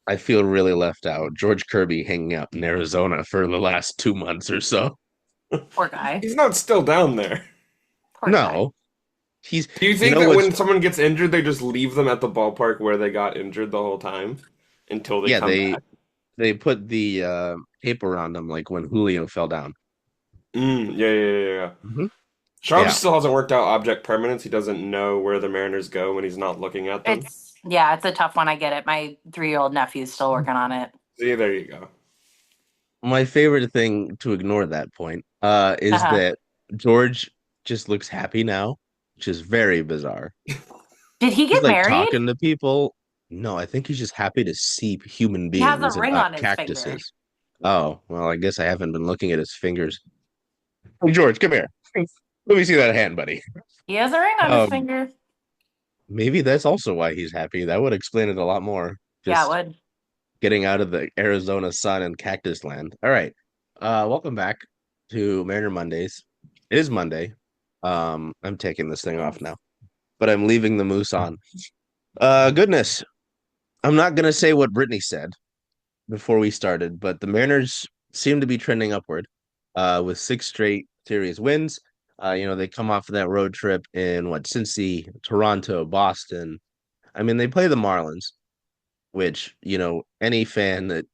I feel really left out. George Kirby hanging out in Arizona for the last 2 months or so. Poor guy. He's not still down there. Poor guy. No, he's, Do you you think know that what's, when someone gets injured, they just leave them at the ballpark where they got injured the whole time until they yeah, come they back? they put the tape around him like when Julio fell down. Yeah, yeah, yeah, yeah. Hmm. Charles Yeah, still hasn't worked out object permanence. He doesn't know where the Mariners go when he's not looking at them. Yeah, it's a tough one. I get it. My 3-year-old nephew's still working on it. See, there you go. my favorite thing to ignore that point is Uh-huh. that George just looks happy now, which is very bizarre. Did he He's get like married? talking to people. No, I think he's just happy to see human He has a beings and ring not on his finger. cactuses. Oh, well, I guess I haven't been looking at his fingers. Hey, George, come here. Let me see that hand, buddy. He has a ring on his Um, finger. maybe that's also why he's happy. That would explain it a lot more. Yeah, it Just would. getting out of the Arizona sun and cactus land. All right. Welcome back to Mariner Mondays. It is Monday. I'm taking this thing off Thanks. now, but I'm leaving the moose on. Goodness. I'm not gonna say what Brittany said before we started, but the Mariners seem to be trending upward, with six straight series wins. They come off of that road trip in what, Cincy, Toronto, Boston. I mean, they play the Marlins, which, any fan that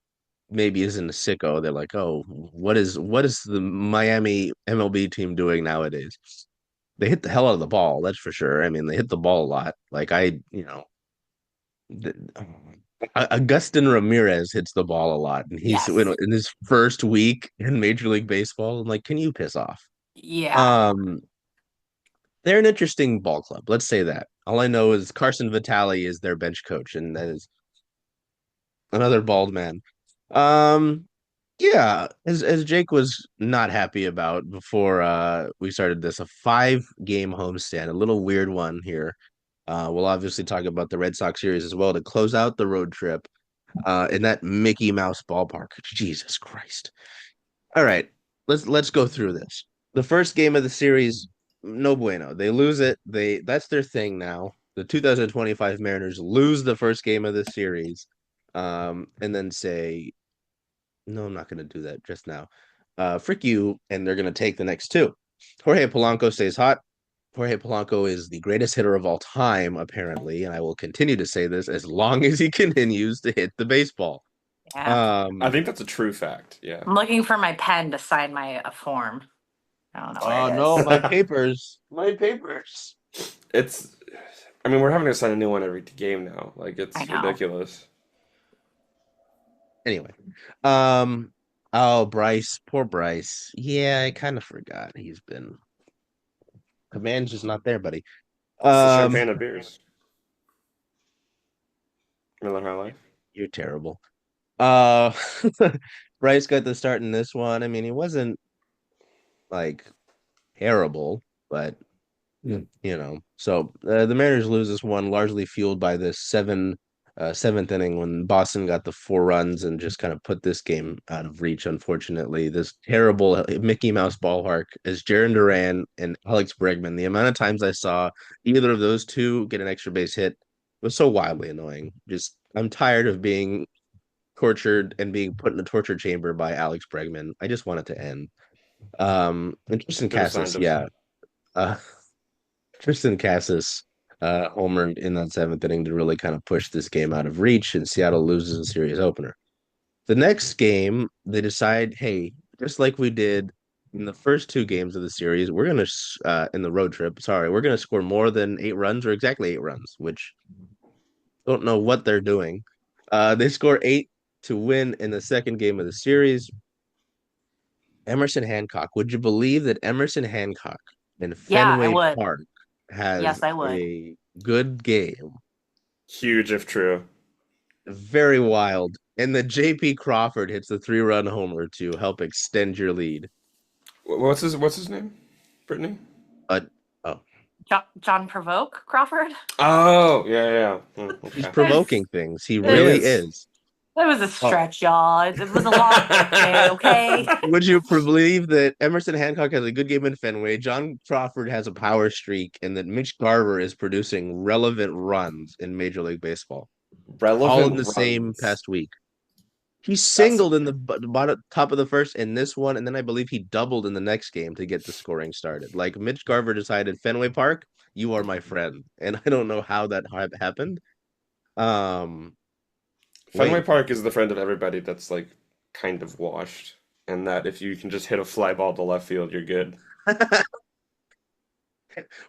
maybe isn't a sicko, they're like, oh, what is the Miami MLB team doing nowadays? They hit the hell out of the ball, that's for sure. I mean, they hit the ball a lot. Like Augustin Ramirez hits the ball a lot, and he's Yes. in his first week in Major League Baseball. I'm like, can you piss off? Yeah. Um, they're an interesting ball club. Let's say that. All I know is Carson Vitale is their bench coach, and that is another bald man. Um, yeah, as Jake was not happy about before we started this, a 5-game homestand, a little weird one here. We'll obviously talk about the Red Sox series as well to close out the road trip in that Mickey Mouse ballpark. Jesus Christ. All right, let's go through this. The first game of the series, no bueno. They lose it. That's their thing now. The 2025 Mariners lose the first game of the series, and then say, "No, I'm not going to do that just now. Frick you," and they're going to take the next two. Jorge Polanco stays hot. Jorge Polanco is the greatest hitter of all time, apparently, and I will continue to say this as long as he continues to hit the baseball. Yeah. I Um, think that's a true fact. Yeah. I'm looking for my pen to sign my a form. I don't know where oh it no, is. my papers, my papers. It's, I mean, we're having to sign a new one every game now. Like, I it's know. ridiculous. Anyway, um, oh Bryce, poor Bryce. Yeah, I kind of forgot he's been. Command's just not there, buddy. It's the Um, champagne of beers. Miller High Life. you're terrible. Uh, Bryce got the start in this one. I mean, he wasn't like terrible, but So the Mariners lose this one largely fueled by this seventh inning when Boston got the 4 runs and just kind of put this game out of reach. Unfortunately, this terrible Mickey Mouse ballpark as Jaron Duran and Alex Bregman. The amount of times I saw either of those two get an extra base hit was so wildly annoying. Just I'm tired of being tortured and being put in a torture chamber by Alex Bregman. I just want it to end. And Tristan Should have signed Cassis, him. yeah. Uh, Tristan Cassis homered in that seventh inning to really kind of push this game out of reach, and Seattle loses a series opener. The next game, they decide, hey, just like we did in the first two games of the series, we're going to, in the road trip, sorry, we're going to score more than 8 runs or exactly 8 runs, which don't know what they're doing. They score 8 to win in the second game of the series. Emerson Hancock. Would you believe that Emerson Hancock in Yeah, I Fenway would. Park has Yes, I would. a good game? Huge if true. Very wild. And the JP Crawford hits the 3-run homer to help extend your lead. What's his name? Brittany? But oh, John Provoke Crawford. Oh, yeah, yeah. he's Okay. provoking things. He He really It's, is. is. it was a Oh, stretch, y'all. It was a long day, okay? would you believe that Emerson Hancock has a good game in Fenway, John Crawford has a power streak, and that Mitch Garver is producing relevant runs in Major League Baseball? all in Relevant the same runs. past week. He That's singled in the bottom top of the first in this one, and then I believe he doubled in the next game to get the scoring started. Like Mitch Garver decided, Fenway Park, you are my friend, and I don't know how that happened. Um, Fenway wait, Park is the friend of everybody that's like kind of washed, and that if you can just hit a fly ball to left field, you're good.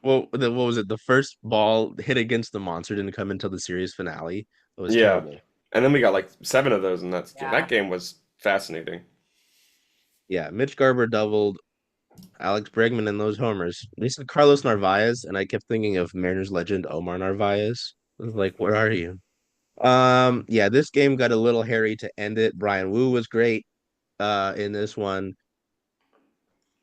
well, what was it? The first ball hit against the monster didn't come until the series finale. It was Yeah. terrible. And then we got like seven of those, and that Yeah. game was fascinating. Yeah, Mitch Garver doubled, Alex Bregman and those homers. They said Carlos Narvaez, and I kept thinking of Mariners legend Omar Narvaez. I was like, where are you? Yeah, this game got a little hairy to end it. Brian Wu was great in this one.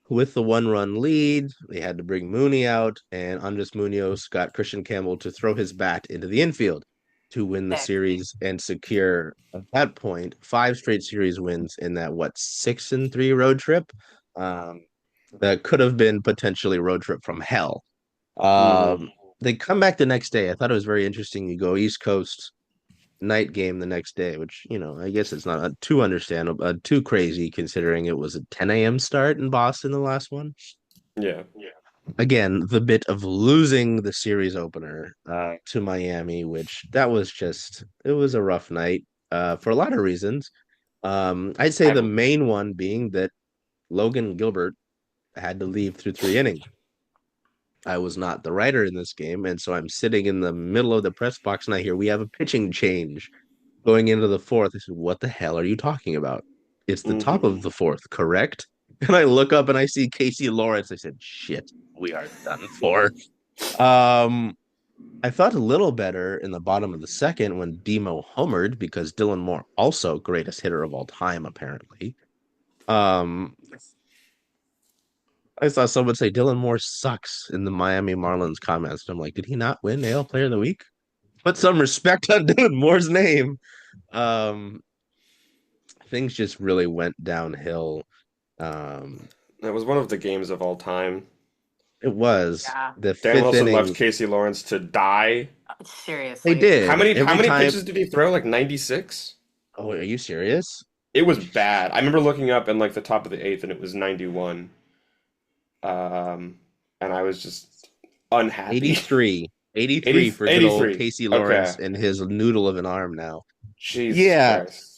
With the 1-run lead, they had to bring Mooney out, and Andres Munoz got Christian Campbell to throw his bat into the infield to win the Sick. series and secure, at that point, five straight series wins in that, what, 6-3 road trip? Um, that could have been potentially road trip from hell. Hmm. They come back the next day. I thought it was very interesting. You go East Coast night game the next day, which, I guess it's not too understandable, too crazy considering it was a 10 a.m. start in Boston, the last one. Yeah. Again, the bit of losing the series opener to Miami, which that was just, it was a rough night for a lot of reasons. I'd say the I main one being that Logan Gilbert had to leave through 3 innings. I was not the writer in this game, and so I'm sitting in the middle of the press box and I hear we have a pitching change going into the fourth. I said, "What the hell are you talking about? It's the top hmm of the fourth, correct?" And I look up and I see Casey Lawrence. I said, "Shit, we are done for." Um, I felt a little better in the bottom of the second when Demo homered because Dylan Moore, also greatest hitter of all time, apparently. Um, I saw someone say Dylan Moore sucks in the Miami Marlins comments. And I'm like, did he not win AL Player of the Week? Put some respect on Dylan Moore's name. Um, things just really went downhill. Um, That was one of the games of all time. it was Yeah. the Dan fifth Wilson left inning. Casey Lawrence to die. They Seriously. How did many how every many time. pitches did he throw? Like 96? Oh, are you serious? It was bad. I remember looking up in like the top of the eighth and it was 91. Um, and I was just unhappy. 83. 83 80, for good old 83. Casey Okay. Lawrence and his noodle of an arm now. Jesus Yeah, Christ.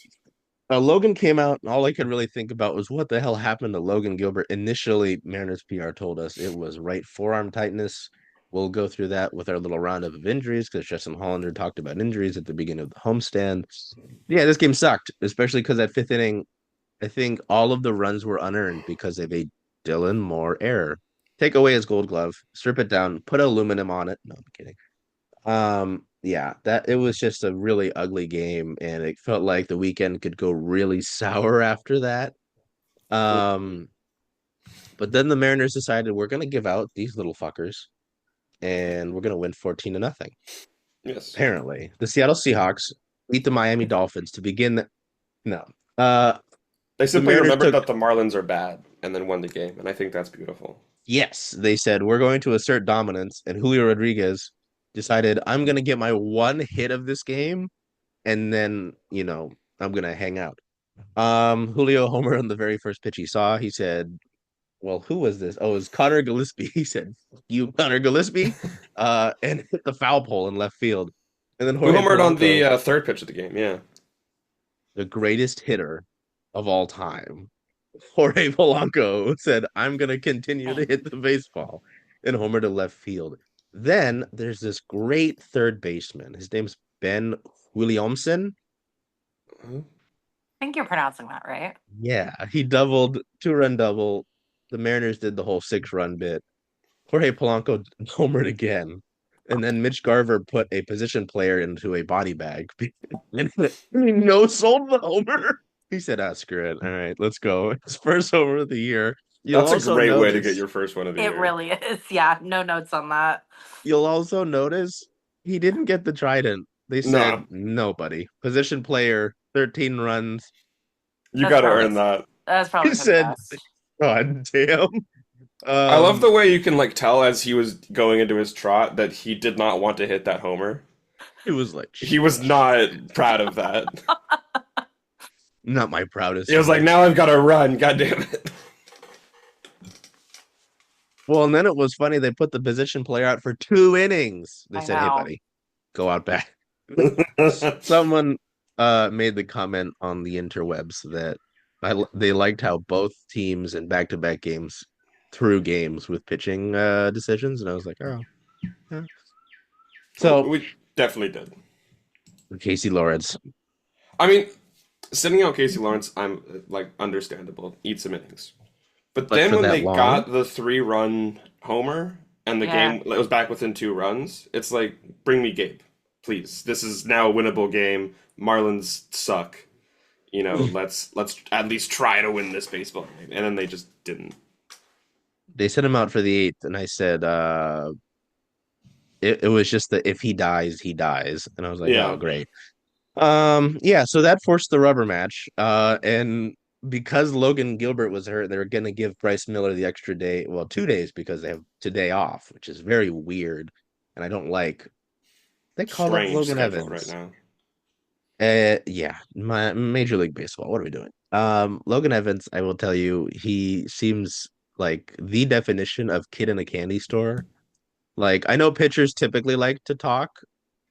Logan came out, and all I could really think about was what the hell happened to Logan Gilbert. Initially, Mariners PR told us it was right forearm tightness. We'll go through that with our little roundup of injuries because Justin Hollander talked about injuries at the beginning of the homestand. Yeah, this game sucked, especially because that fifth inning, I think all of the runs were unearned because of a Dylan Moore error. Take away his gold glove, strip it down, put aluminum on it. No, I'm kidding. Yeah, that it was just a really ugly game, and it felt like the weekend could go really sour after that. Mhm. Um, but then the Mariners decided we're gonna give out these little fuckers, and we're gonna win 14 to nothing. Yes. Apparently, the Seattle Seahawks beat the Miami Dolphins to begin the no. Uh, They the simply Mariners remembered took that the Marlins are bad and then won the game, and I think that's beautiful. yes, they said we're going to assert dominance, and Julio Rodriguez decided I'm gonna get my one hit of this game, and then I'm gonna hang out. Julio Homer on the very first pitch he saw, he said, well, who was this? Oh, it was Connor Gillespie. He said, you Connor Gillespie, and hit the foul pole in left field. And then Who Jorge homered on the Polanco, third pitch of the game? Yeah. the greatest hitter of all time, Jorge Polanco said, I'm gonna continue to hit the baseball and homer to left field. Then there's this great third baseman. His name's Ben Williamson. Huh? I think you're pronouncing that right. Yeah, he doubled, 2-run double. The Mariners did the whole 6-run bit. Jorge Polanco homered again. And then Mitch Garver put a position player into a body bag. And he no sold the homer. He said, screw it. All right, let's go. His first homer of the year. You'll That's a also great way to get notice, your first one of the It year. really is. Yeah. No notes on that. you'll also notice he didn't get the trident. They said, No, nobody. Position player, 13 runs. you That's got to probably earn that. that's He probably for the said, best. God damn. I love Um, the way you can like tell as he was going into his trot that he did not want to hit that homer. He was like, He was not proud of that. not my proudest. He was like, now I've got to run. God damn it. Well, and then it was funny. They put the position player out for 2 innings. They I said, "Hey, know. buddy, go out back." Someone made the comment on the interwebs that they liked how both teams in back-to-back games threw games with pitching decisions, and I was like, "Oh, yeah." So We definitely did. Casey Lawrence, I mean, sitting out Casey Lawrence, I'm like understandable. Eat some innings. But but then for when that they long, got the 3-run homer and the Yeah. game was back within 2 runs, it's like, bring me Gabe, please. This is now a winnable game. Marlins suck. Let's at least try to win this baseball game. And then they just didn't. they sent him out for the 8th, and I said, it was just that if he dies, he dies, and I was like, "Oh, Yeah. great." Yeah, so that forced the rubber match. And because Logan Gilbert was hurt, they were gonna give Bryce Miller the extra day, well, 2 days because they have today off, which is very weird. And I don't like they called up Strange Logan schedule right Evans. now. Yeah, my Major League Baseball. What are we doing? Logan Evans, I will tell you, he seems like the definition of kid in a candy store. Like, I know pitchers typically like to talk,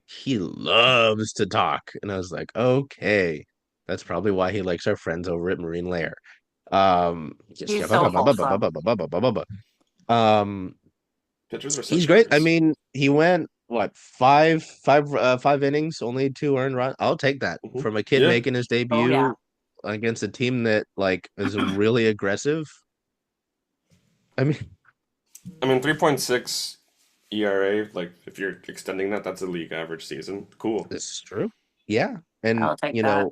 he loves to talk. And I was like, okay, that's probably why he likes our friends over at Marine Lair. Just He's so wholesome. um, Pitchers are he's such great. I nerds. mean, he went what five innings, only 2 earned runs. I'll take that Mhm. from a kid Yeah. making his Oh yeah. debut against a team that like is really aggressive. I mean, I mean, 3.6 ERA, like if you're extending that, that's a league average season. Cool. this is true. Yeah, and I'll take that.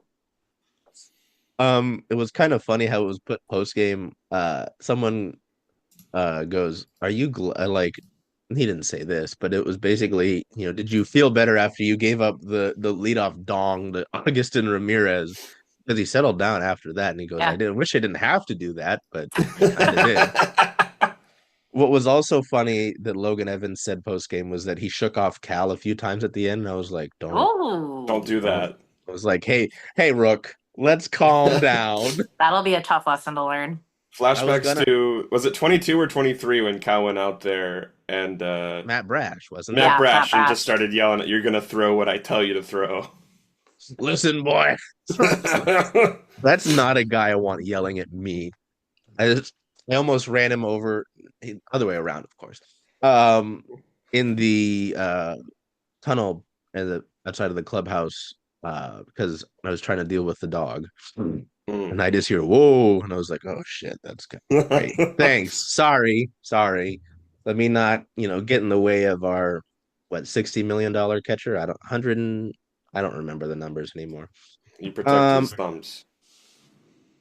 it was kind of funny how it was put post game. Someone goes, "Are you like?" He didn't say this, but it was basically, did you feel better after you gave up the leadoff dong to Augustin Ramirez? Because he settled down after that, and he goes, "I Yeah. did wish I didn't have to do that, but I kind of did." What was also funny that Logan Evans said post game was that he shook off Cal a few times at the end, and I was like, Don't Oh, do don't." that. I was like, hey, Rook, let's calm down." that'll be a tough lesson to learn. I was Flashbacks gonna to, was it 22 or 23 when Cal went out there and Matt Brash, wasn't it? Matt Yeah, Matt Brash and just Brash. started yelling, "You're gonna throw what I tell you to throw." Listen, boy. That's not a guy I want yelling at me. I almost ran him over, other way around, of course. Um, in the tunnel and the outside of the clubhouse, because I was trying to deal with the dog, and I just hear whoa, and I was like, oh shit, that's great. Thanks. Sorry. Let me not, get in the way of our $60 million catcher. I don't remember the numbers anymore. You protect Um, his thumbs.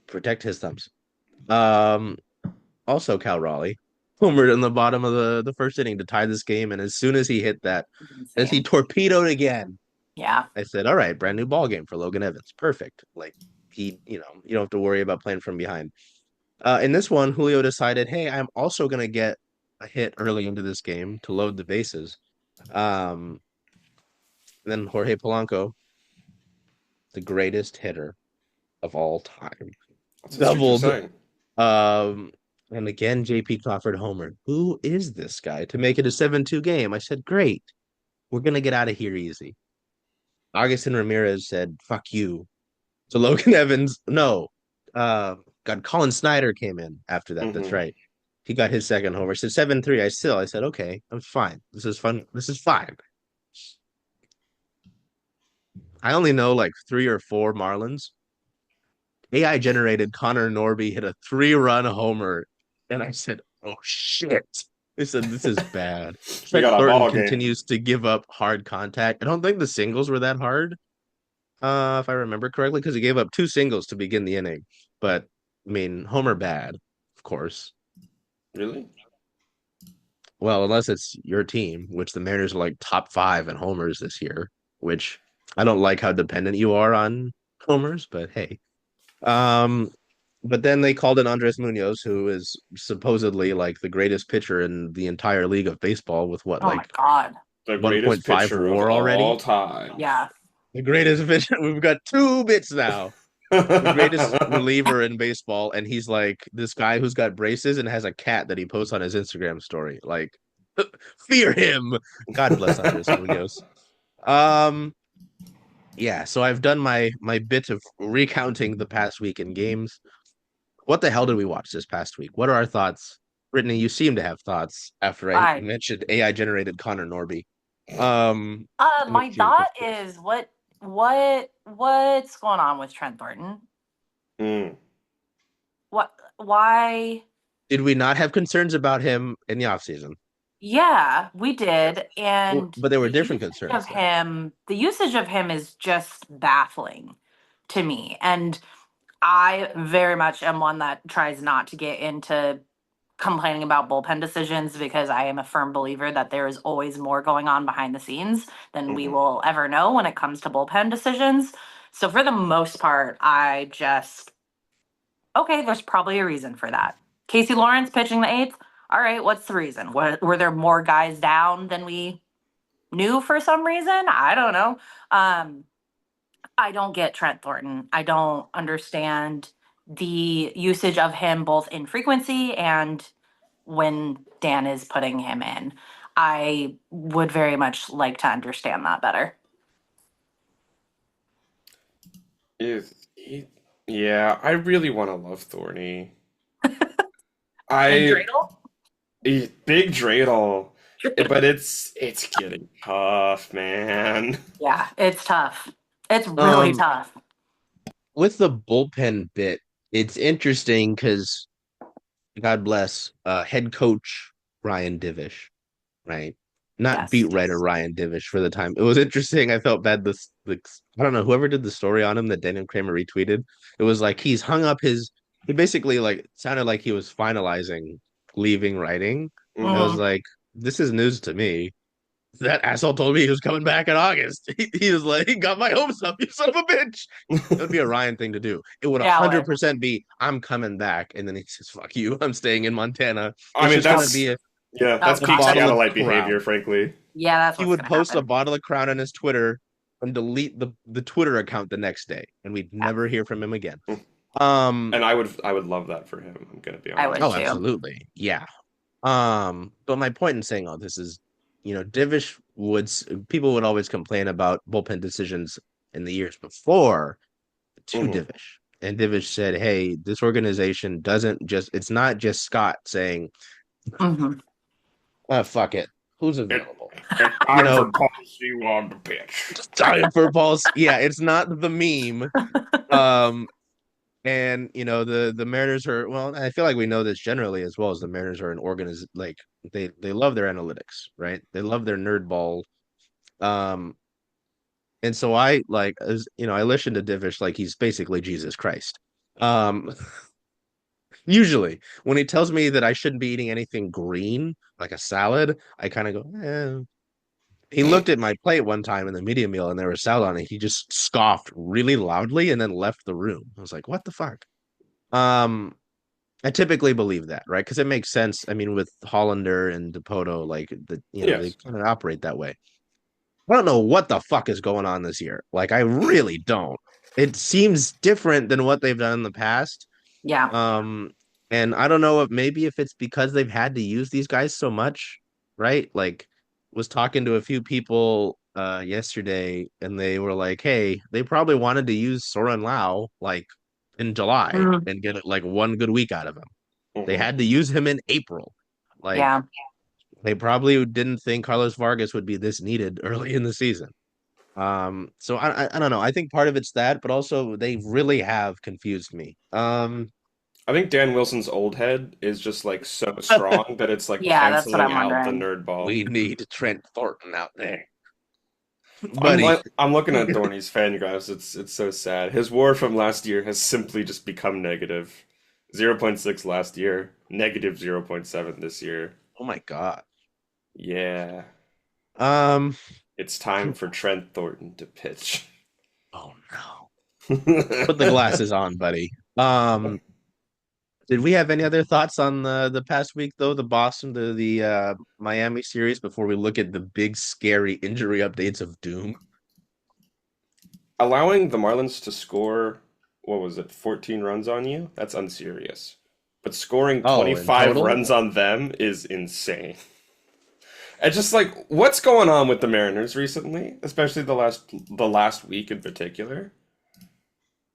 protect his thumbs. Um, Also, Cal Raleigh homered in the bottom of the first inning to tie this game, and as soon as he hit that, as he Insane. torpedoed again, Yeah. I said, "All right, brand new ball game for Logan Evans, perfect." Like you don't have to worry about playing from behind. In this one, Julio decided, "Hey, I'm also gonna get a hit early into this game to load the bases." Um, then Jorge Polanco, the greatest hitter of all time, That's what streaks are doubled. saying. Um, and again, JP Crawford homered. Who is this guy to make it a 7-2 game? I said, great. We're going to get out of here easy. Augustin Ramirez said, fuck you. So Logan Evans, no. God, Colin Snyder came in after that. That's Hmm. right. He got his second homer. I said 7-3. I said, okay, I'm fine. This is fun. This is fine. I only know like 3 or 4 Marlins. AI generated Connor Norby hit a 3-run homer. And I said, oh shit. I said, this is bad. We Trent got a Thornton ball game. continues to give up hard contact. I don't think the singles were that hard, if I remember correctly, because he gave up 2 singles to begin the inning. But I mean, homer bad, of course. Really? Well, unless it's your team, which the Mariners are like top 5 in homers this year, which I don't like how dependent you are on homers, but hey. Um, but then they called in Andres Munoz, who is supposedly like the greatest pitcher in the entire league of baseball with what, Oh my like God. The greatest 1.5 pitcher of WAR all already. time. Yeah. The greatest pitcher. We've got two bits now. The greatest reliever in baseball, and he's like this guy who's got braces and has a cat that he posts on his Instagram story. Like, fear him. God bless Andres Munoz. Um, yeah. So I've done my bit of recounting the past week in games. What the hell did we watch this past week? What are our thoughts? Brittany, you seem to have thoughts after I I mentioned AI generated Connor Norby. Um, I'm my curious thought your is what's going on with Trent Thornton? Mm. What why Did we not have concerns about him in the offseason? Yeah, we did. Well, And but there were different concerns then. the usage of him is just baffling to me. And I very much am one that tries not to get into complaining about bullpen decisions because I am a firm believer that there is always more going on behind the scenes than we Hmm. will ever know when it comes to bullpen decisions. So for the most part, I just okay, there's probably a reason for that. Casey Lawrence pitching the eighth. All right, what's the reason? Were there more guys down than we knew for some reason? I don't know. Um, I don't get Trent Thornton. I don't understand the usage of him both in frequency and when Dan is putting him in. I would very much like to understand that better. He, yeah, I really want to love Thorny. And I Dreidel? big dreidel, but it's getting tough, man. Yeah, it's tough. It's really Um, tough. with the bullpen bit, it's interesting because God bless head coach Ryan Divish, right? Not Yes. beat writer Ryan Divish for the time. It was interesting. I felt bad. I don't know, whoever did the story on him that Daniel Kramer retweeted. It was like he's hung up his. He basically like sounded like he was finalizing leaving writing. I Hmm. was Mm, like, this is news to me. That asshole told me he was coming back in August. He was like, he got my hopes up, you son of a bitch. It would be a Ryan thing to do. It would yeah, it 100% be, I'm coming back. And then he says, fuck you, I'm staying in Montana. I It's mean, just going to be yeah, Oh that's a peak God, bottle of Seattlite behavior, Crown. frankly. yeah, that's He what's would gonna post a happen. bottle of Crown on his Twitter and delete the Twitter account the next day. And we'd Yeah, never hear from him again. Mm. Um, And I would love that for him. I'm gonna be I would oh, honest. too. absolutely. Yeah. But my point in saying all this is, Divish people would always complain about bullpen decisions in the years before to Hmm. Divish. And Divish said, hey, this organization it's not just Scott saying, Hmm. fuck it. Who's It, available? it's You time know, for policy on the pitch. time for balls. Yeah, it's not the meme. Um, and the Mariners are well, I feel like we know this generally as well as the Mariners are an like they love their analytics, right? They love their nerd ball. Um, and so I like as I listen to Divish like he's basically Jesus Christ. Um, usually when he tells me that I shouldn't be eating anything green, like a salad, I kind of go, eh. He looked at my plate one time in the media meal and there was salad on it. He just scoffed really loudly and then left the room. I was like, what the fuck? Um, I typically believe that, right? Because it makes sense. I mean, with Hollander and Dipoto, like they Yes. kind of operate that way. I don't know what the fuck is going on this year. Like, I really don't. It seems different than what they've done in the past. Yeah. Um, and I don't know if it's because they've had to use these guys so much, right? Like, was talking to a few people yesterday, and they were like, "Hey, they probably wanted to use Soren Lau like in July Mm, and get like one good week out of him. They Hmm. had to use him in April. Like, yeah. they probably didn't think Carlos Vargas would be this needed early in the season. So I don't know. I think part of it's that, but also they really have confused me. I think Dan Wilson's old head is just like so strong that it's like Yeah, that's what canceling I'm out the wondering. nerd ball. We need Trent Thornton out there, buddy. I'm looking at Thorny's fan graphs. It's so sad. His WAR from last year has simply just become negative. 0.6 last year, negative 0.7 this year. Oh my God. Yeah. Um. It's time for Trent Thornton to pitch. Oh no. Put the glasses on, buddy. Did we have any other thoughts on the past week though, the Boston, the Miami series before we look at the big scary injury updates of doom? Allowing the Marlins to score, what was it, 14 runs on you? That's unserious. But scoring Oh, in 25 total? runs on them is insane. It's just like what's going on with the Mariners recently, especially the last week in particular.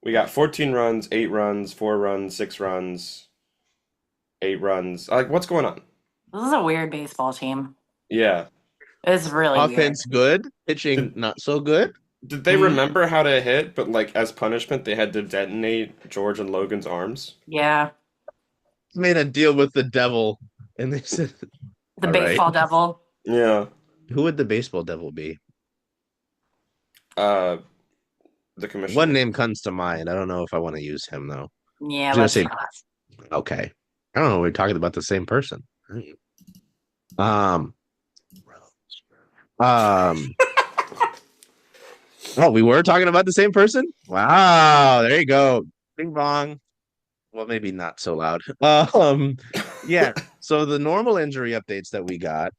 We got 14 runs, 8 runs, 4 runs, 6 runs, 8 runs. Like what's going on? This is a weird baseball team. Yeah. It's really weird. Offense good, pitching Did not so good. did they Hmm. remember how to hit, but like as punishment they had to detonate George and Logan's arms? Yeah. Made a deal with the devil, and they said, The "All right." baseball devil. Yeah. Who would the baseball devil be? Uh the One commissioner. name comes to mind. I don't know if I want to use him though. Yeah, I was gonna let's say, not. okay. I don't know. We're talking about the same person. Um, um. Oh, we were talking about the same person. Wow, there you go. Bing bong. Well, maybe not so loud. Yeah. So the normal injury updates that we got,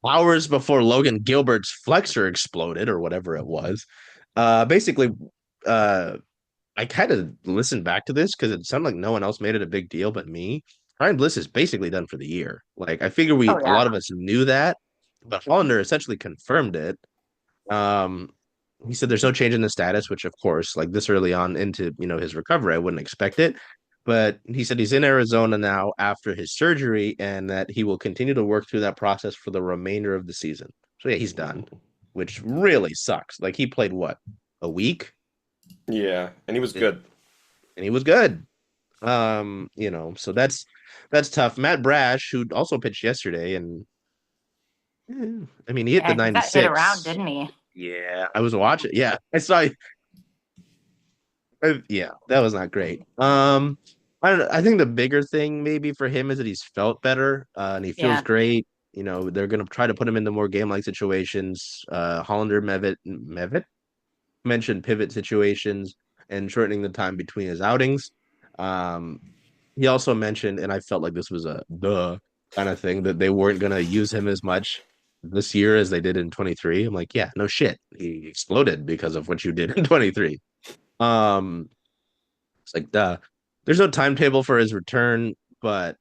hours before Logan Gilbert's flexor exploded or whatever it was, basically, uh, I kind of listened back to this because it sounded like no one else made it a big deal but me. Ryan Bliss is basically done for the year. Like I figure Oh a yeah. lot of us knew that, but Hollander essentially confirmed it. Um, he said there's no change in the status, which of course, like this early on into his recovery, I wouldn't expect it. But he said he's in Arizona now after his surgery, and that he will continue to work through that process for the remainder of the season. So yeah, he's done, which really sucks. Like he played what, a week, Yeah, and he was and good. he was good. So that's tough. Matt Brash, who also pitched yesterday, and I mean he hit the Yeah, he got hit around, 96. didn't he? Yeah, I was watching. Yeah, I saw. Yeah, that was not great. I don't know. I think the bigger thing maybe for him is that he's felt better, and he feels Yeah. great. They're gonna try to put him into more game-like situations. Hollander Mevitt mentioned pivot situations and shortening the time between his outings. Um, he also mentioned, and I felt like this was a duh kind of thing, that they weren't gonna use him as much this year as they did in 23. I'm like, yeah, no shit. He exploded because of what you did in 23. Um, it's like there's no timetable for his return, but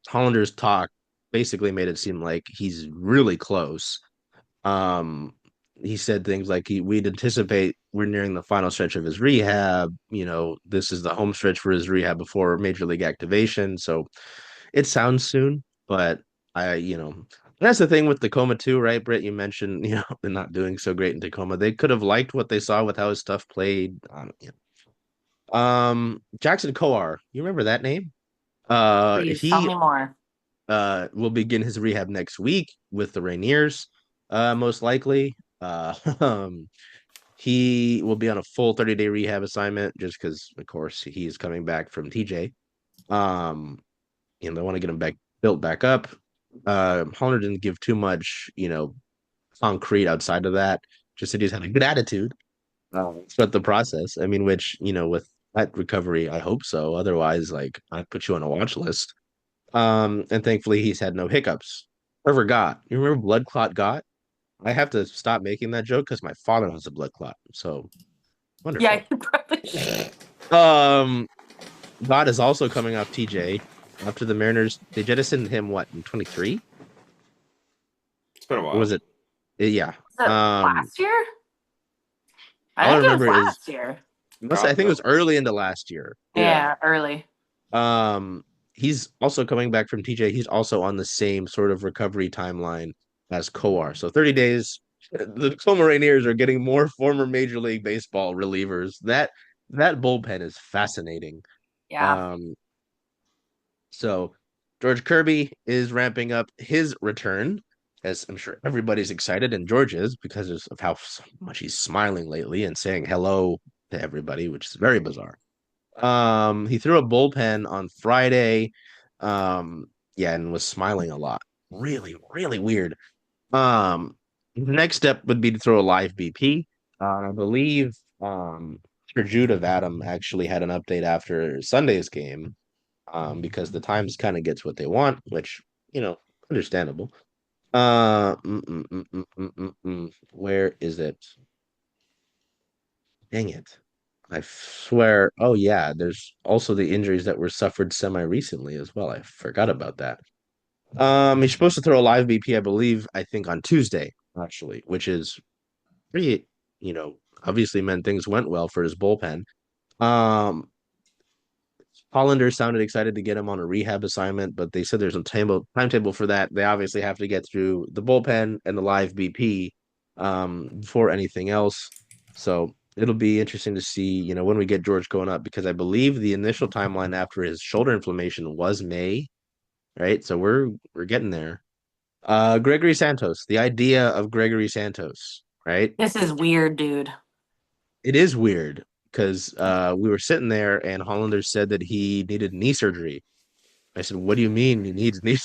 Hollander's talk basically made it seem like he's really close. Um, he said things like we'd anticipate we're nearing the final stretch of his rehab. This is the home stretch for his rehab before major league activation. So it sounds soon, but that's the thing with Tacoma too, right, Britt? You mentioned, they're not doing so great in Tacoma. They could have liked what they saw with how his stuff played. Jackson Coar, you remember that name? Please tell He me more. will begin his rehab next week with the Rainiers, most likely. Um, he will be on a full 30-day rehab assignment just because, of course, he is coming back from TJ. Um, they want to get him back built back up. Hollander didn't give too much, concrete outside of that. Just said he's had a good attitude. Throughout the process. I mean, which, with that recovery, I hope so. Otherwise, like I put you on a watch list. And thankfully he's had no hiccups. Or forgot. You remember blood clot got? I have to stop making that joke because my father has a blood clot. So Yeah, wonderful. you probably should. Um God is also coming off TJ. After the Mariners, they jettisoned him what in 23? It's been a Or was while. it? Yeah. Was it Um last year? I all I think it was remember is last year. I think it Probably. was early into last year. Yeah. Yeah, early. He's also coming back from TJ. He's also on the same sort of recovery timeline as Coar. So 30 days. The Tacoma Rainiers are getting more former Major League Baseball relievers. That bullpen is fascinating. Yeah. Um, so George Kirby is ramping up his return, as I'm sure everybody's excited, and George is because of how much he's smiling lately and saying hello to everybody, which is very bizarre. He threw a bullpen on Friday. Yeah, and was smiling a lot. Really, really weird. The next step would be to throw a live BP. I believe Sir Jude of Adam actually had an update after Sunday's game, because the Times kind of gets what they want, which, understandable. Where is it? Dang it. I swear. Oh yeah, there's also the injuries that were suffered semi recently as well. I forgot about that. He's supposed to throw a live BP, I think on Tuesday, actually, which is pretty, obviously meant things went well for his bullpen. Um, Hollander sounded excited to get him on a rehab assignment, but they said there's a timetable for that. They obviously have to get through the bullpen and the live BP before anything else. So it'll be interesting to see, when we get George going up, because I believe the initial timeline after his shoulder inflammation was May, right? So we're getting there. Gregory Santos, the idea of Gregory Santos, right? This is weird, dude. It is weird because we were sitting there and Hollander said that he needed knee surgery. I said, "What do you mean he needs knee?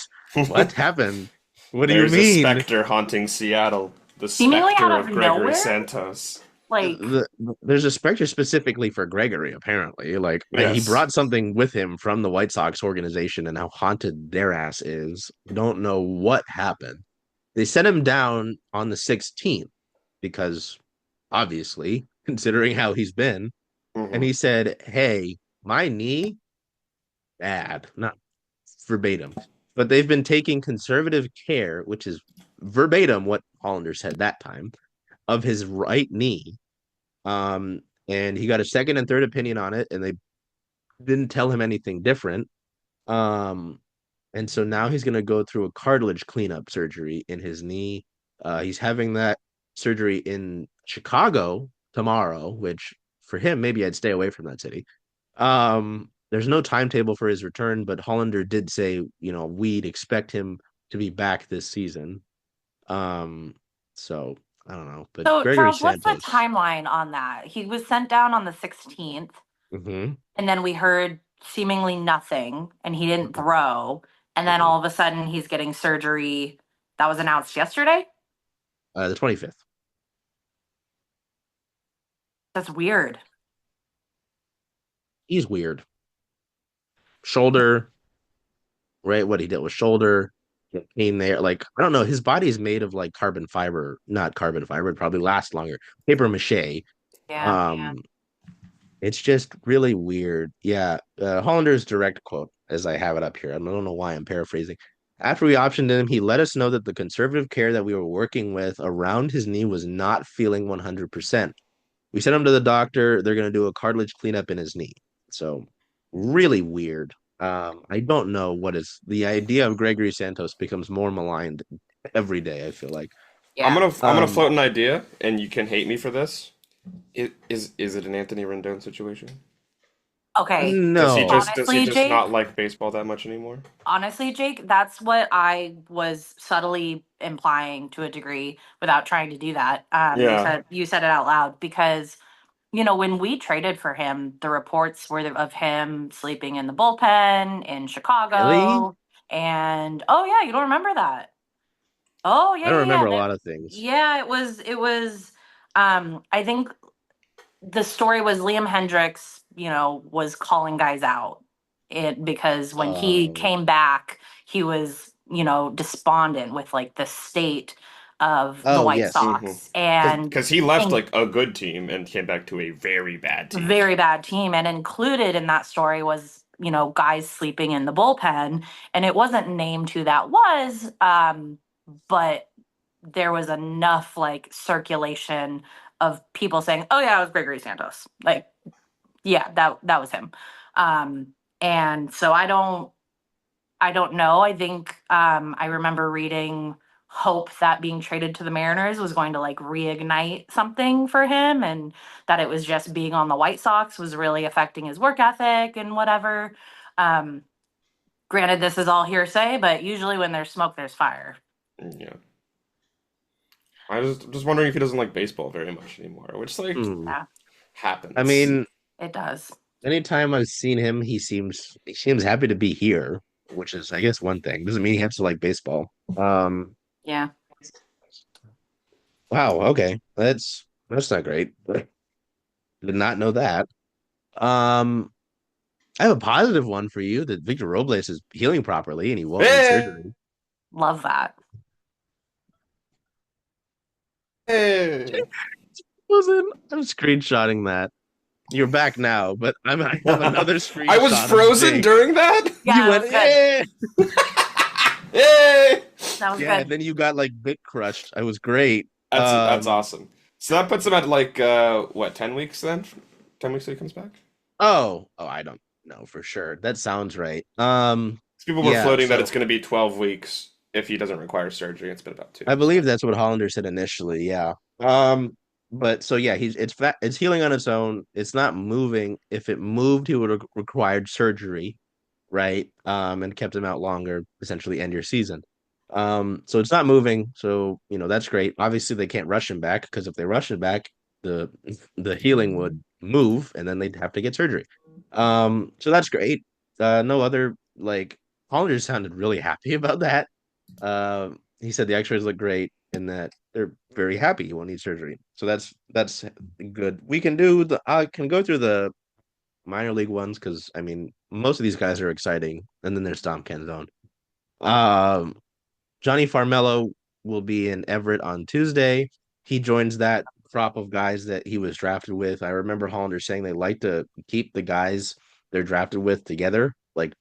What happened? What do you There's a mean?" specter haunting Seattle. The Seemingly out specter of of Gregory nowhere. Santos. Like, The, there's a specter specifically for Gregory, apparently. Like he Yes. brought something with him from the White Sox organization, and how haunted their ass is. Don't know what happened. They set him down on the 16th because, obviously, considering how he's been, and Hmm. he said, "Hey, my knee bad, not verbatim, but they've been taking conservative care, which is verbatim what Hollander said that time, of his right knee." And he got a second and third opinion on it, and they didn't tell him anything different. Um, and so now he's going to go through a cartilage cleanup surgery in his knee. He's having that surgery in Chicago tomorrow, which for him, maybe I'd stay away from that city. There's no timetable for his return, but Hollander did say, we'd expect him to be back this season. Um, so I don't know, but so Gregory Charles, what's the Santos. timeline on that? He was sent down on the 16th, Hmm. and then we heard seemingly nothing, and he didn't throw. And then all of a sudden, he's getting surgery that was announced yesterday. The 25th. That's weird. He's weird. Shoulder, right? What he did with shoulder, pain there. Like, I don't know. His body is made of like carbon fiber, not carbon fiber. It'd probably last longer. Paper mache. Yeah. Um, it's just really weird. Yeah. Hollander's direct quote, as I have it up here. I don't know why I'm paraphrasing. After we optioned him, he let us know that the conservative care that we were working with around his knee was not feeling 100%. We sent him to the doctor. They're going to do a cartilage cleanup in his knee. So, really weird. I don't know what is the idea of Gregory Santos becomes more maligned every day, I feel like. Yeah. I'm gonna Um, float an idea, and you can hate me for this. Is it an Anthony Rendon situation? Okay. no. Does he Honestly, just Jake, not like baseball that much anymore? honestly, Jake, that's what I was subtly implying to a degree without trying to do that. Yeah. You said it out loud because when we traded for him, the reports were of him sleeping in the bullpen in Really? Chicago. And oh yeah, you don't remember that? Oh I yeah, don't yeah, yeah. remember a lot of things. Yeah, it was I think the story was Liam Hendricks, was calling guys out because when he Um, came back, he was, despondent with like the state of the oh, White yes. Mm-hmm. Sox and Because he left in like a good team and came back to a very bad team. very bad team. And included in that story was, guys sleeping in the bullpen. And it wasn't named who that was, but there was enough like circulation of people saying, "Oh yeah, it was Gregory Santos." Like, yeah, that was him. Um, and so I don't know. I think I remember reading hope that being traded to the Mariners was going to like reignite something for him, and that it was just being on the White Sox was really affecting his work ethic and whatever. Um, Granted, this is all hearsay, but usually when there's smoke, there's fire. Yeah. I was just wondering if he doesn't like baseball very much anymore, which like Hmm. Yeah, I happens. mean, it does. anytime I've seen him, he seems happy to be here, which is, I guess, one thing. Doesn't mean he has to like baseball. Um, Yeah. wow, okay. That's not great. Did not know that. Um, I have a positive one for you that Victor Robles is healing properly and he won't need Hey, surgery. Love that. hey. Listen, I'm screenshotting that. You're back now, but I have another I was screenshot of frozen Jake. during that. You Yeah, that went, was good. yeah, Hey, That was yeah. good. Then you got like bit crushed. I was great. that's awesome. So that puts him at like what, 10 weeks then? 10 weeks till he comes back. Oh, I don't know for sure. That sounds right. People were Yeah. floating that it's So going to be 12 weeks if he doesn't require surgery. It's been about two. I So believe that's what Hollander said initially. Yeah. But so yeah, it's healing on its own. It's not moving. If it moved, he would have required surgery, right? And kept him out longer, essentially end your season. So it's not moving. So that's great. Obviously, they can't rush him back because if they rush him back, the the healing would move, and then they'd have to get surgery. So that's great. No other like Hollander sounded really happy about that. He said the X-rays look great and that they're very happy he won't need surgery. So that's good. We can do the I can go through the minor league ones because I mean most of these guys are exciting, and then there's Dom Canzone. Um, Johnny Farmello will be in Everett on Tuesday. He joins that crop of guys that he was drafted with. I remember Hollander saying they like to keep the guys they're drafted with together, like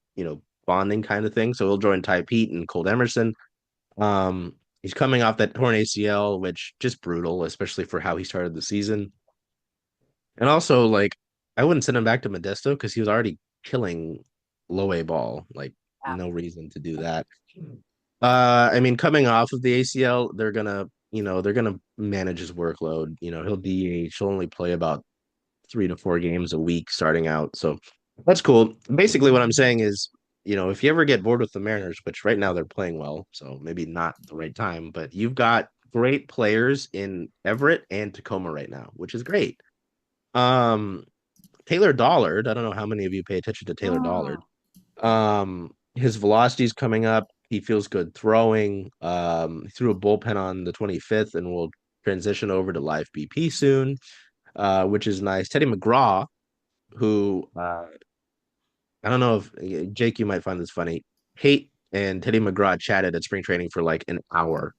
bonding kind of thing. So he'll join Ty Pete and Colt Emerson. He's coming off that torn ACL, which just brutal, especially for how he started the season. And also, like, I wouldn't send him back to Modesto because he was already killing low A ball. Like, Yeah. no reason to do that. I mean, coming off of the ACL, they're gonna manage his workload. He'll DH. He'll only play about 3 to 4 games a week starting out. So that's cool. Basically, what I'm saying is, if you ever get bored with the Mariners, which right now they're playing well, so maybe not the right time, but you've got great players in Everett and Tacoma right now, which is great. Um, Taylor Dollard, I don't know how many of you pay attention to Taylor Mm. Dollard. His velocity's coming up. He feels good throwing. He threw a bullpen on the 25th and will transition over to live BP soon, which is nice. Teddy McGraw, who I don't know if Jake, you might find this funny. Kate and Teddy McGraw chatted at spring training for like an hour.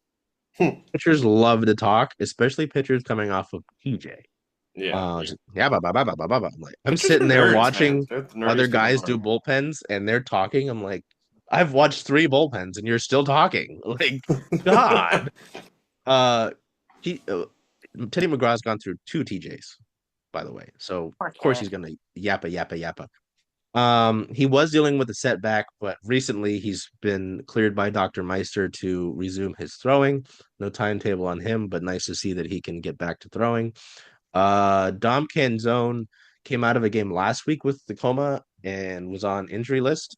hmm. Pitchers love to talk, especially pitchers coming off of PJ. Yeah, Yeah, bah, bah, bah, bah, bah, bah, bah. I'm pitchers are sitting there nerds, man. watching They're the other nerdiest people in guys the do world. bullpens and they're talking. I'm like, I've watched 3 bullpens and you're still talking. Like, God. Uh, he Teddy McGraw's gone through 2 TJs, by the way. So Poor of course kid. he's gonna yappa yappa yappa. He was dealing with a setback, but recently he's been cleared by Dr. Meister to resume his throwing. No timetable on him, but nice to see that he can get back to throwing. Dom Canzone came out of a game last week with Tacoma and was on injury list.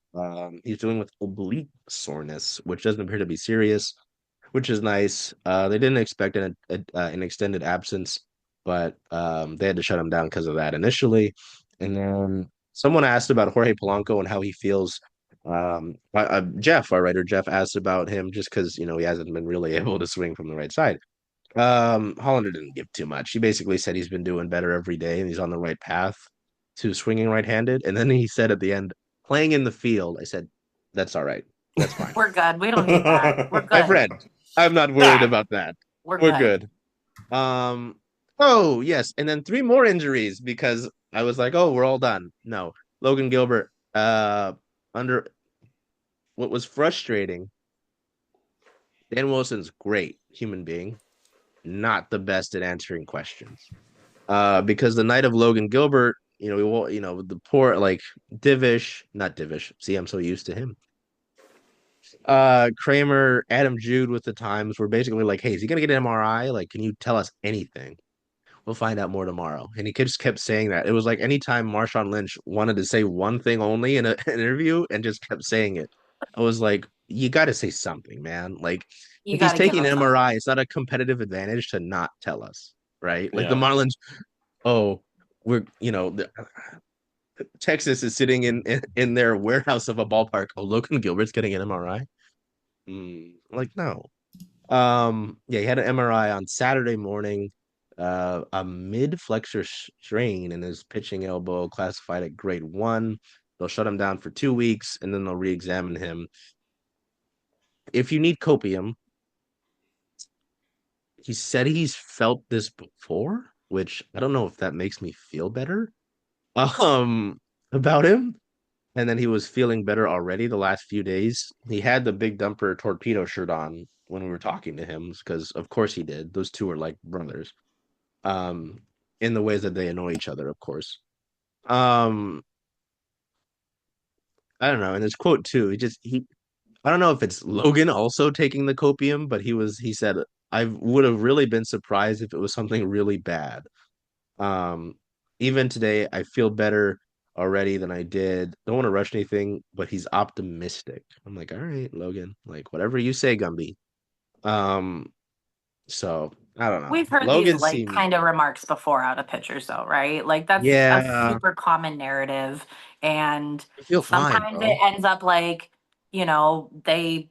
He's dealing with oblique soreness, which doesn't appear to be serious, which is nice. They didn't expect an extended absence, but they had to shut him down because of that initially. And then someone asked about Jorge Polanco and how he feels. Jeff, our writer Jeff, asked about him just because he hasn't been really able to swing from the right side. Hollander didn't give too much. He basically said he's been doing better every day and he's on the right path to swinging right-handed. And then he said at the end, playing in the field, I said, that's all right. That's fine. We're good. We don't need that. We're My good. friend, I'm not worried Nah. about that. We're We're good. good. Oh yes, and then 3 more injuries because I was like, oh, we're all done. No, Logan Gilbert. Under what was frustrating, Dan Wilson's great human being, not the best at answering questions. Because the night of Logan Gilbert, the poor like Divish, not Divish. See, I'm so used to him. Kramer, Adam Jude with the Times were basically like, hey, is he gonna get an MRI? Like, can you tell us anything? We'll find out more tomorrow. And he just kept saying that. It was like anytime Marshawn Lynch wanted to say one thing only in an interview and just kept saying it. I was like, you got to say something, man. Like, You if got he's to give taking us an something. MRI, it's not a competitive advantage to not tell us, right? Like the Yeah. Marlins, oh, Texas is sitting in their warehouse of a ballpark. Oh, Logan Gilbert's getting an MRI. Like, no. Yeah, he had an MRI on Saturday morning. a mid flexor strain in his pitching elbow, classified at grade 1. They'll shut him down for 2 weeks, and then they'll re-examine him. If you need copium, he said he's felt this before, which I don't know if that makes me feel better um about him. And then he was feeling better already the last few days. He had the Big Dumper torpedo shirt on when we were talking to him, because of course he did. Those two are like brothers. Um, in the ways that they annoy each other, of course. Um, I don't know. And his quote too, he I don't know if it's Logan also taking the copium, but he said, I would have really been surprised if it was something really bad. Um, Even today, I feel better already than I did. Don't want to rush anything, but he's optimistic. I'm like, all right, Logan, like whatever you say, Gumby. Um, so I don't know. We've heard these Logan like seemed, kind of remarks before out of pitchers though, right? Like that's a yeah, super common narrative. And I feel fine, sometimes it bro. ends up like, they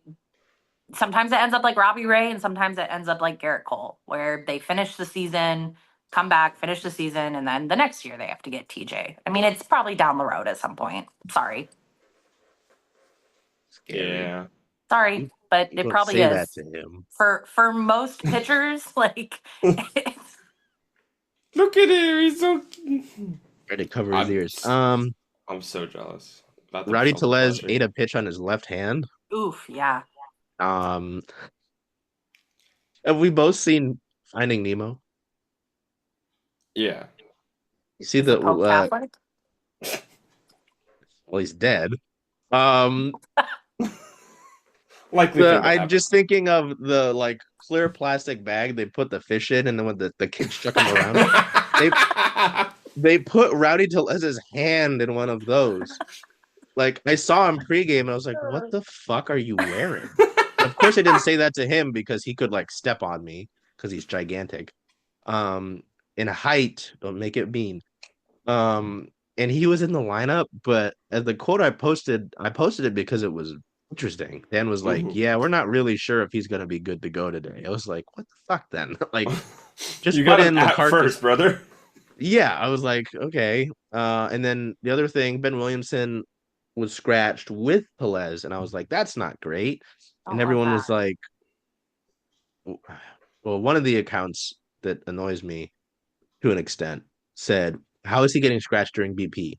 sometimes it ends up like Robbie Ray and sometimes it ends up like Garrett Cole, where they finish the season, come back, finish the season, and then the next year they have to get TJ. I mean, it's probably down the road at some point. Sorry. Scary. Yeah. Sorry, but You it don't probably say that is. to him. For most pitchers, like it's, Look at him. He's so. Try to cover his I'm ears. I'm so jealous. About to Rowdy feel the Telez pleasure. ate a pitch on his left hand. oof, yeah. Um, have we both seen Finding Nemo? Yeah. You see Is the the Pope Catholic? well, he's dead. Um, Likely the thing to I'm happen. just thinking of the like clear plastic bag they put the fish in, and then when the kids chuck him around, they they put Rowdy Telez's hand in one of those. Like I saw him pregame, and I was like, "What the fuck are you wearing?" And of course, I didn't say that to him because he could like step on me because he's gigantic. Um, in height, don't make it mean. Um, and he was in the lineup, but as the quote I posted it because it was interesting. Dan was like, Mhm. "Yeah, we're not really sure if he's gonna be good to go today." I was like, "What the fuck then?" Like, just You put got him in the at carcass. first, brother. Yeah, I was like, okay. And then the other thing, Ben Williamson was scratched with Pelez, and I was like, that's not great. And Don't love everyone that. was like, well, one of the accounts that annoys me to an extent said, how is he getting scratched during BP?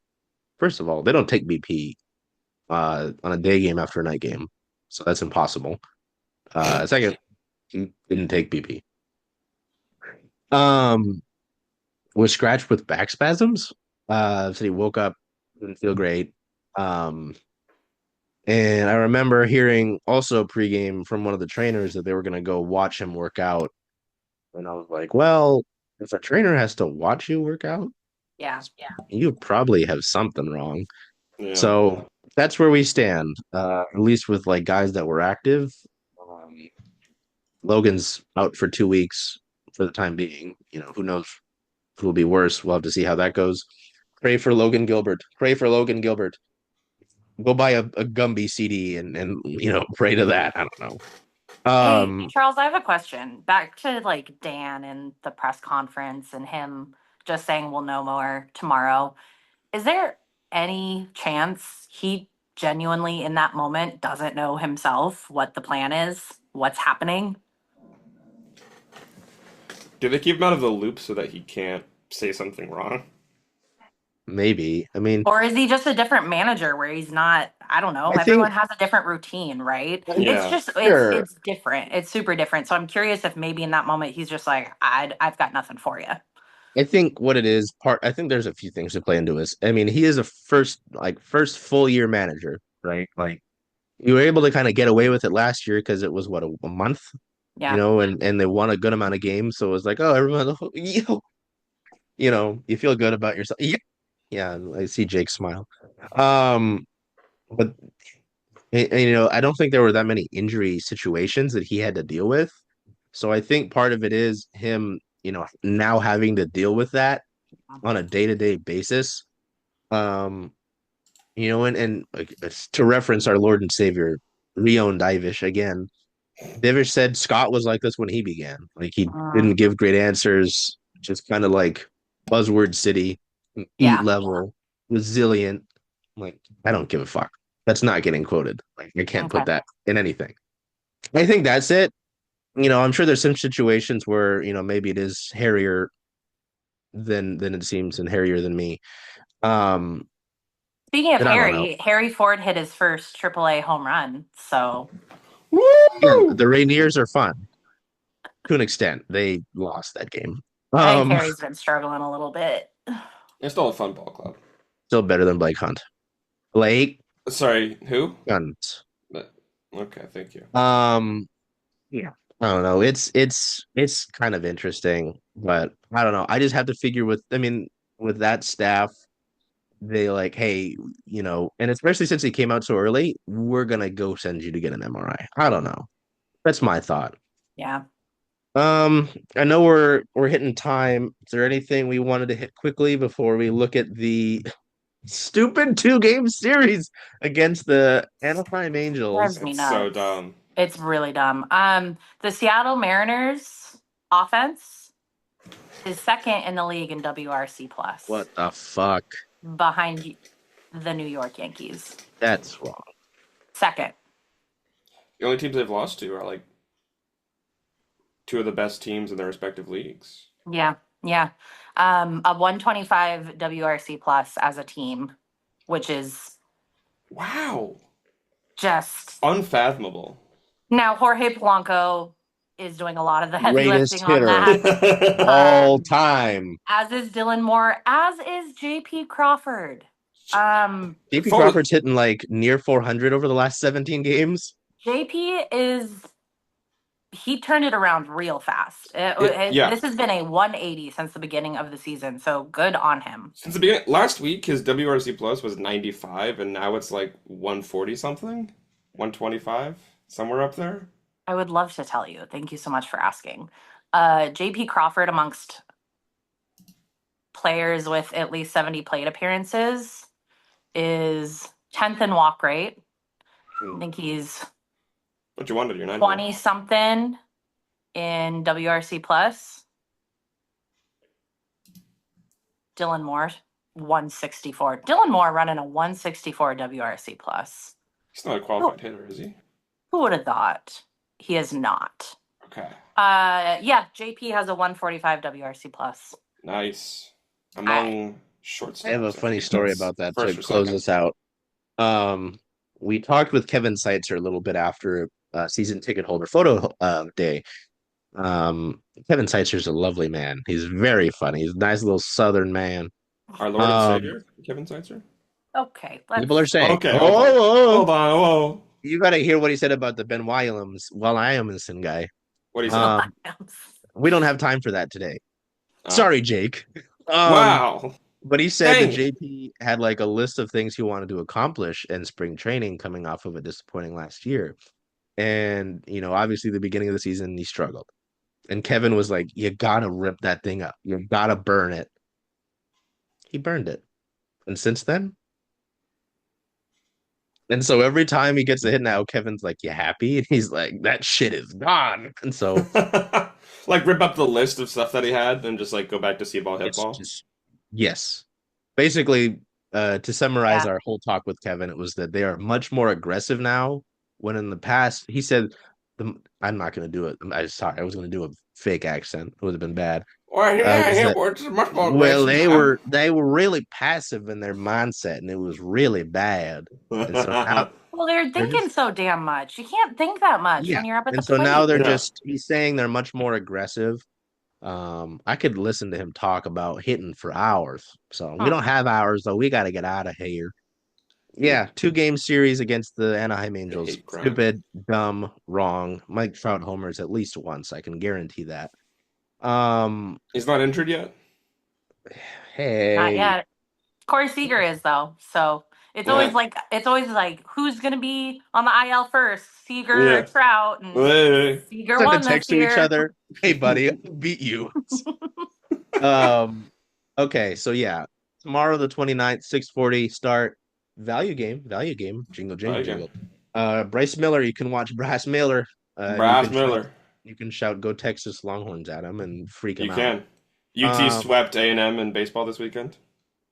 First of all, they don't take BP on a day game after a night game, so that's impossible. Second, he didn't take BP. Um, was scratched with back spasms. So he woke up, didn't feel great. Um, and I remember hearing also pregame from one of the trainers that they were going to go watch him work out. And I was like, well, if a trainer has to watch you work out, Yeah. you probably have something wrong. Yeah. So that's where we stand, at least with like guys that were active. Um, Logan's out for 2 weeks for the time being. Who knows if it'll be worse. We'll have to see how that goes. Pray for Logan Gilbert. Pray for Logan Gilbert. Go buy a Gumby CD and pray to that. I don't know. Hey, Charles, I have a question. Back to like Dan and the press conference and him just saying we'll know more tomorrow. Is there any chance he genuinely in that moment doesn't know himself what the plan is, what's happening? Do they keep him out of the loop so that he can't say something wrong? Maybe. I mean, Or is he just a different manager where he's not, I don't know, I think everyone has a different routine, right? It's Yeah. just sure. it's different. It's super different. So I'm curious if maybe in that moment he's just like, I've got nothing for you. I think what it is, I think there's a few things to play into this. I mean, he is a first full year manager, right? Like you were able to kind of get away with it last year because it was what a month, Yeah. and they won a good amount of games. So it was like, oh, everyone, you feel good about yourself. Yeah, yeah. I see Jake smile. Um, but I don't think there were that many injury situations that he had to deal with. So I think part of it is him, now having to deal with that on a day-to-day basis. Um, and like, to reference our Lord and Savior, Rion Divish again, Divish said Scott was like this when he began. Like he Mm, didn't give great answers, just kind of like buzzword city, elite Yeah. level, resilient. Like, I don't give a fuck. That's not getting quoted. Like, I can't put Okay. that in anything. I think that's it. I'm sure there's some situations where, maybe it is hairier than it seems and hairier than me. Um, Speaking of and I don't know. Harry Ford hit his first AAA home run. So Again, Woo! the Rainiers are fun to an extent. They lost that game. I think Um, Harry's been struggling a little bit. It's still a fun ball club. Still better than Blake Hunt. Blake Sorry, who? Hunt. Okay, thank you. Yeah. I don't know. It's kind of interesting, but I don't know. I just have to figure with that staff, they like, hey, and especially since he came out so early, we're gonna go send you to get an MRI. I don't know. That's my thought. Yeah. I know we're hitting time. Is there anything we wanted to hit quickly before we look at the stupid 2-game series against the Anaheim Drives Angels? me It's so nuts. dumb. It's really dumb. The Seattle Mariners offense is second in the league in WRC plus, What the fuck? behind the New York Yankees. That's wrong. Second. The only teams they've lost to are like two of the best teams in their respective leagues. Yeah. Yeah. A 125 WRC plus as a team, which is Wow. just Unfathomable. now Jorge Polanco is doing a lot of the heavy Greatest lifting on hitter that. It's all Um, time. as is Dylan Moore, as is JP Crawford. JP Fully, Crawford's hitting like near 400 over the last 17 games. JP he turned it around real fast. yeah. This has been a 180 since the beginning of the season, so good on him. Since the beginning, last week his WRC plus was 95, and now it's like 140 something, 125, somewhere up there. I would love to tell you. Thank you so much for asking. JP Crawford, amongst players with at least 70 plate appearances, is 10th in walk rate. I think he's What you wanted, your 20 90. something in WRC plus. Dylan Moore, 164. Dylan Moore running a 164 WRC plus. He's not a qualified hitter, is he? Who would have thought? He is not. Okay, Yeah, JP has a 145 WRC plus. nice. Among shortstops, I have a I funny think story that's about that to first or close second. this out. We talked with Kevin Seitzer a little bit after season ticket holder photo day. Kevin Seitzer's a lovely man. He's very funny. He's a nice little Southern man. Our Lord and Um, Savior, Kevin Seitzer. Okay, People are let's. saying, Okay, hold on, oh, hold on, whoa. you got to hear what he said about the Ben Wyomingson guy. What do you say? Um, we don't have time for that today. Oh, Sorry, Jake. Um, wow. but he said that Dang. JP had like a list of things he wanted to accomplish in spring training coming off of a disappointing last year. And, obviously the beginning of the season he struggled. And Kevin was like, you gotta rip that thing up. You gotta burn it. He burned it. And since then, and so every time he gets a hit now, Kevin's like, you happy? And he's like, that shit is gone. And so Like rip up the list of stuff that he had and just like go back to see ball, hit it's ball. just, yes. Basically, to summarize Yeah. our whole talk with Kevin, it was that they are much more aggressive now. When in the past, he said, I'm not going to do it. I was going to do a fake accent. It would have been bad. Or yeah, Was yeah, that we're just much more Well, aggressive they now. were they were really passive in their mindset, and it was really bad. And so now Well, they're they're thinking just so damn much. You can't think that much yeah. when you're up at the And so now plate. they're Yeah. just he's saying they're much more aggressive. I could listen to him talk about hitting for hours. So we Hmm. don't have hours though. We got to get out of here. You Yeah, 2-game series against the Anaheim Angels. hate crime. Stupid, dumb, wrong. Mike Trout homers at least once. I can guarantee that. Um, He's not injured yet. Not hey, yet. Corey Seager is though, so Yeah. it's always like who's gonna be on the IL first, Seager or Yeah. Trout, and Hey. Seager send a won this text to each year. other. Hey, buddy, I beat you. Um, okay, so yeah, tomorrow the 29th, 6:40 start. Value game, jingle, jingle, Okay. jingle. Bryce Miller, you can watch Brass Miller. And Brass Miller. you can shout "Go Texas Longhorns" at him and freak him You out. can. UT swept A&M in baseball this weekend.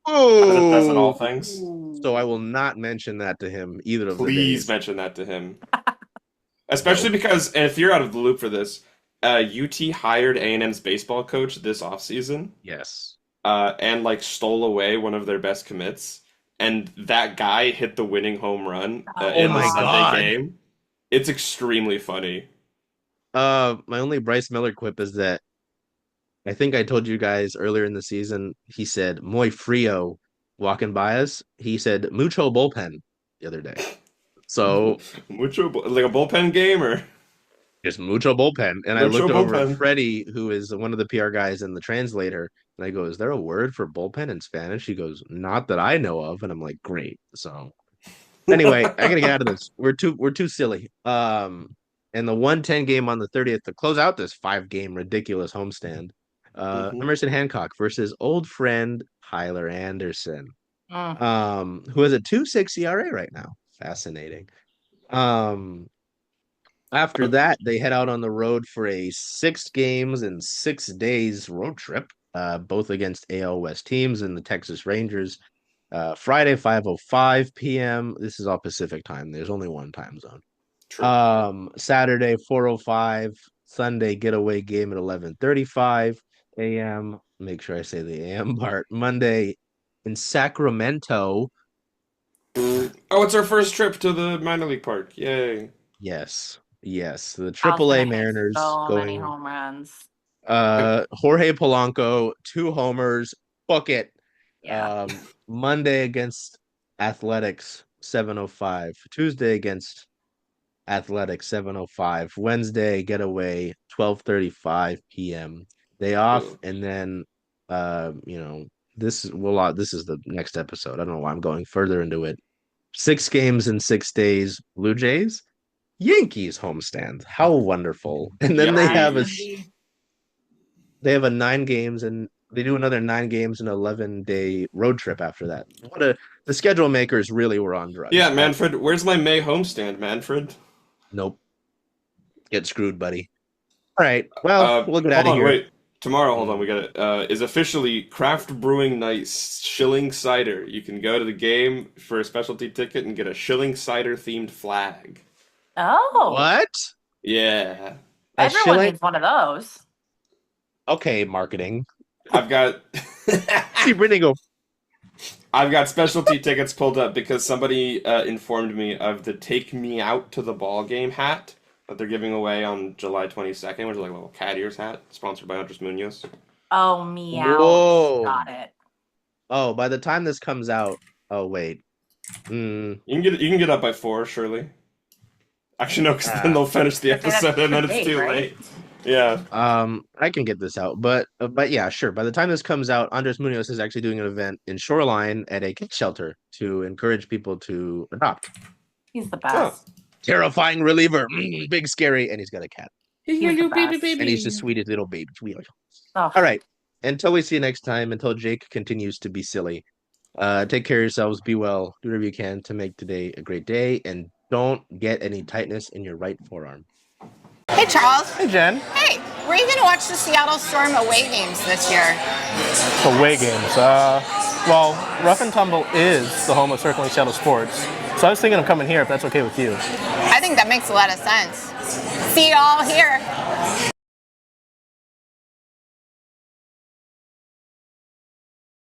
Oh, That's in all things. So I will not mention that to him either of the Please days. mention that to him. Especially because, and if you're out of the loop for this, UT hired A&M's baseball coach this offseason. Yes. And like stole away one of their best commits, and that guy hit the winning home run in the Sunday game. It's extremely funny. My only Bryce Miller quip is that I think I told you guys earlier in the season, he said muy frio walking by us. He said mucho bullpen the other day. So Mucho, like a bullpen game, or just mucho bullpen. And I mucho looked over at bullpen. Freddie, who is one of the PR guys and the translator, and I go, "Is there a word for bullpen in Spanish?" He goes, "Not that I know of." And I'm like, "Great." So anyway, I gotta get out of this. We're too silly. And the 110 game on the 30th to close out this 5-game ridiculous homestand. Mhm. Emerson Hancock versus old friend Tyler Anderson, Mm. who has a 2.6 ERA right now. Fascinating. Um, After that, they head out on the road for a 6 games and 6 days road trip, both against AL West teams and the Texas Rangers. Friday, 5:05 p.m. This is all Pacific time. There's only one time zone. True. Saturday, 4:05. Sunday getaway game at 11:35 a.m. Make sure I say the a.m. part. Monday in Sacramento. Oh, it's our first trip to the minor league park. Yay. Yes, yes. The Al's gonna AAA hit Mariners so many going. home runs. Jorge Polanco, 2 homers. Book it. Yeah. Monday against Athletics, 7:05. Tuesday against Athletics, 7:05. Wednesday getaway, 12:35 p.m. Day off, and then this is the next episode. I don't know why I'm going further into it. 6 games in 6 days. Blue Jays, Yankees homestand. How wonderful! And then they have a Yippee. they have a 9 games, and they do another 9 games and 11-day road trip after that. The schedule makers really were on drugs. Yeah, Manfred, where's my May homestand, Manfred? Nope. Get screwed, buddy. All right. Well, we'll get out Hold of on, here. wait. Tomorrow, hold on, we got it. Is officially Craft Brewing Night Shilling Cider. You can go to the game for a specialty ticket and get a Shilling Cider themed flag. Oh. What? Yeah. Everyone needs one of those. Okay, marketing. I've got See Brittany go. I've got specialty tickets pulled up because somebody informed me of the Take Me Out to the Ball Game hat that they're giving away on July 22nd, which is like a little cat ears hat, sponsored by Andres Munoz. Oh, meow. Whoa. Got it. Oh, by the time this comes out, oh wait. You can get up by 4, surely. Actually, no, because then they'll finish the episode and then it's too late. Yeah. I can get this out, but yeah, sure. By the time this comes out, Andres Munoz is actually doing an event in Shoreline at a cat shelter to encourage people to adopt. He's the best. Terrifying reliever, big scary, and he's got a cat. He's the best. And he's the sweetest little baby. Oh. All right. Until we see you next time, until Jake continues to be silly, take care of yourselves, be well, do whatever you can to make today a great day, and don't get any tightness in your right forearm. Hey, Charles. Hey, Jen. Hey, where are you going to watch the Seattle Storm away games this year? Away games. Well, Rough and Tumble is the home of Circling Seattle Sports, so I was thinking of coming here if that's okay with you. I think that makes a lot of sense. See you all here.